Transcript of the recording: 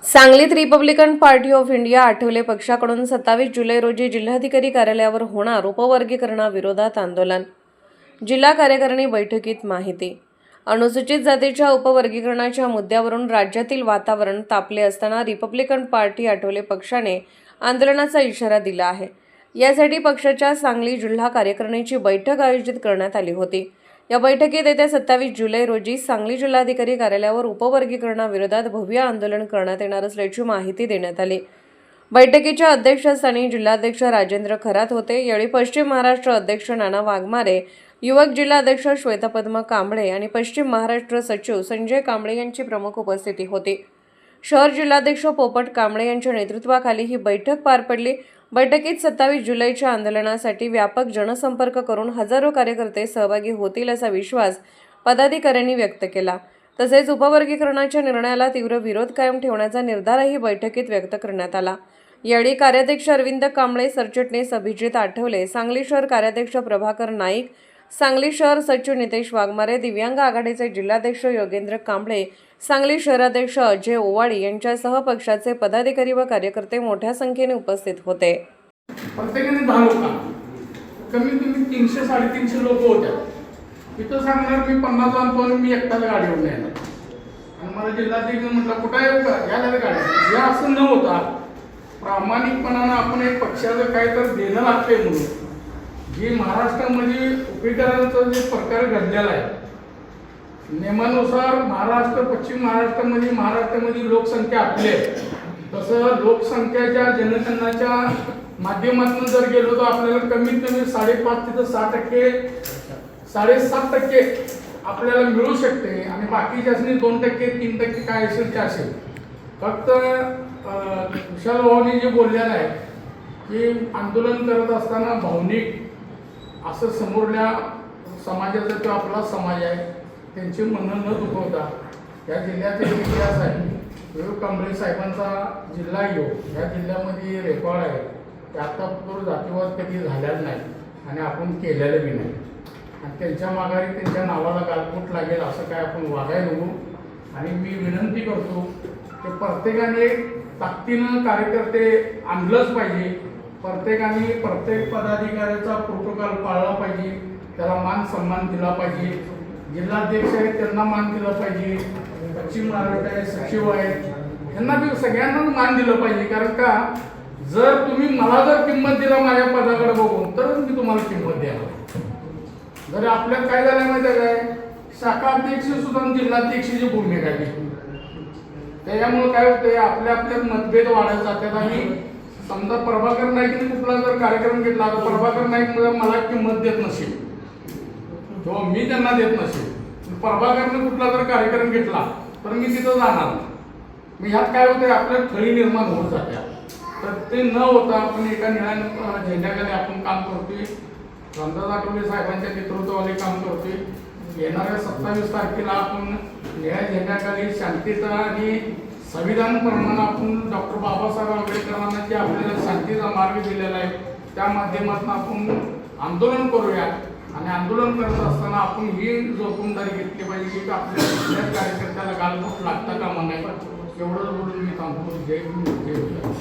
सांगलीत Republican party of India Athawale पक्षाकडून 27 जुलै रोजी जिल्हाधिकारी कार्यालयावर होणार उपवर्गीकरणाविरोधात आंदोलन. जिल्हा कार्यकारिणी बैठकीत माहिती. अनुसूचित जातीच्या उपवर्गीकरणाच्या मुद्द्यावरून राज्यातील वातावरण तापले असताना रिपब्लिकन पार्टी आठवले पक्षाने आंदोलनाचा इशारा दिला आहे. यासाठी पक्षाच्या सांगली जिल्हा कार्यकारिणीची बैठक आयोजित करण्यात आली होती. या बैठकीत येत्या 27 जुलै रोजी सांगली जिल्हाधिकारी कार्यालयावर उपवर्गीकरणाविरोधात भव्य आंदोलन करण्यात येणार असल्याची माहिती देण्यात आली. बैठकीच्या अध्यक्षस्थानी जिल्हाध्यक्ष राजेंद्र खरात होते. यावेळी पश्चिम महाराष्ट्र अध्यक्ष नाना वाघमारे, युवक जिल्हाध्यक्ष श्वेतपद्म कांबळे आणि पश्चिम महाराष्ट्र सचिव संजय कांबळे यांची प्रमुख उपस्थिती होती. शहर जिल्हाध्यक्ष पोपट कांबळे यांच्या नेतृत्वाखाली ही बैठक पार पडली. बैठकीत 27 जुलैच्या आंदोलनासाठी व्यापक जनसंपर्क करून हजारो कार्यकर्ते सहभागी होतील असा विश्वास पदाधिकाऱ्यांनी व्यक्त केला. तसेच उपवर्गीकरणाच्या निर्णयाला तीव्र विरोध कायम ठेवण्याचा निर्धारही बैठकीत व्यक्त करण्यात आला. यावेळी कार्याध्यक्ष अरविंद कांबळे, सरचिटणीस अभिजित आठवले, सांगली शहर कार्याध्यक्ष प्रभाकर नाईक, सांगली शहर सचिव नितेश वाघमारे, दिव्यांग आघाडीचे जिल्हाध्यक्ष योगेंद्र कांबळे, सांगली शहराध्यक्ष अजय ओवाडी यांच्यासह पक्षाचे पदाधिकारी व कार्यकर्ते मोठ्या संख्येने उपस्थित होते. प्रत्येकाने 10 लोक, कमीत कमी 300-350 लोक होत्या. इथं सांगणार मी 50 जण मी एकटाच गाडीवर नाही येणार. आणि मला जिल्हाधिकारी म्हटलं कुठं आहे याला गाडी या असं न होता प्रामाणिकपणानं आपण एक पक्षाचं काय तर देणं लागतंय म्हणून जी महाराष्ट्रामध्ये उपीकरणाचा जे प्रकार घडलेला आहे नियमानुसार महाराष्ट्र पश्चिम महाराष्ट्रामध्ये लोकसंख्या आपली आहे. तसं लोकसंख्याच्या जनगणनाच्या माध्यमातून जर गेलो तर आपल्याला कमीत कमी 5.5 ते 6%, 7.5% आपल्याला मिळू शकते. आणि बाकीच्यासनी 2%, 3% काय असेल ते असेल. फक्त विशाल भाऊनी जे बोललेलं आहे की आंदोलन करत असताना भावनिक असं समोरल्या समाजाचा तो आपला समाज आहे त्यांची मनं न दुखवता या जिल्ह्याचा इतिहास आहे. विवेक कांबळे साहेबांचा जिल्हा योग या जिल्ह्यामध्ये रेकॉर्ड आहे की आतापर्यंत जातीवाद कधी झालेला नाही आणि आपण केलेलं बी नाही. आणि त्यांच्या माघारी त्यांच्या नावाला गालबोट लागेल असं काय आपण वागायला नको. आणि मी विनंती करतो की प्रत्येकाने ताकदीनं कार्यकर्ते आणलंच पाहिजे. प्रत्येकाने प्रत्येक पदाधिकाऱ्याचा प्रोटोकॉल पाळला पाहिजे. त्याला मान सन्मान दिला पाहिजे. जिल्हाध्यक्ष आहेत त्यांना मान दिला पाहिजे. पश्चिम महाराष्ट्र आहे, सचिव आहेत, यांना बी सगळ्यांनाच मान दिलं पाहिजे. कारण का जर तुम्ही मला जर किंमत दिला माझ्या पदाकडे बघून तर मी तुम्हाला किंमत द्यायला. जर आपल्यात काय झालं माहिती आहे काय शाखा अध्यक्ष सुद्धा जिल्हाध्यक्षाची भूमिका आहे. त्याच्यामुळे काय होतंय आपल्या मतभेद वाढत जातात. आणि समजा प्रभाकर नाईकने कुठला जर कार्यक्रम घेतला तर प्रभाकर नाईक मला किंमत देत नसेल किंवा मी त्यांना देत नसेल. प्रभाकरने कुठला जर कार्यक्रम घेतला तर मी तिथं जाणार. मी ह्यात काय होतंय आपल्या खळी निर्माण होत जात्या. तर ते न होता आपण एका निळ्या झेंड्याखाली आपण काम करतोय. रामदास आठवले साहेबांच्या नेतृत्वाखाली काम करतोय. येणाऱ्या 27 तारखेला आपण निळ्या झेंड्याखाली शांतीचा आणि संविधान प्रमाणे आपण डॉक्टर बाबासाहेब आंबेडकरांना जे आपल्याला शांतीचा मार्ग दिलेला आहे त्या माध्यमातून आपण आंदोलन करूया. आणि आंदोलन करत असताना आपण ही जबाबदारी घेतली पाहिजे की आपल्या कार्यकर्त्याला गालबोट लागता कामा नये. एवढंच बोलून मी थांबतो. जय हिंद, जय भारत.